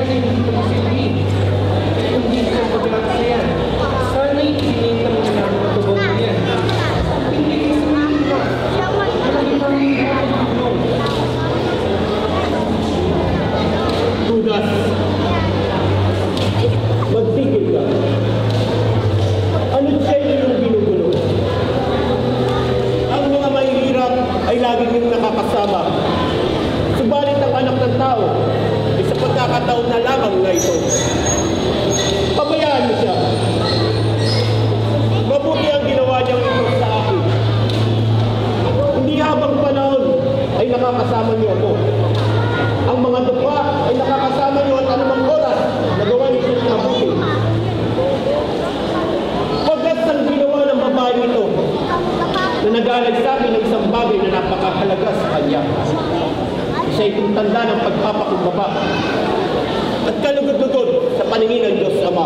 ay hindi pagsilbi. Hindi ka pagkakasaya. Sana'y isinita mo na ang matubog niya. Hindi ka sabihin mo. Hindi ka tulong. Judas, magtigil ka. Ano siya yung ginugulo? Ang mga mahihirap ay laging yung nakakasama. Subalit ang anak ng tao ay sa pagkakataon na lamang na ito. Pabayaan mo siya. Mabuti ang ginawa niyang ito sa akin. Hindi habang panahon ay nakakasama niyo ako. Ang mga dukha ay nakakasama niyo at anumang oras na gawa niyo siya ng mabuti. Pagkat ang ginawa ng babae ito na nag-aalay sa akin ng isang bagay na napakahalaga sa kanya. Siya itong tanda ng pagpapakumbaba at kalugod-lugod sa paningin ng Diyos Ama.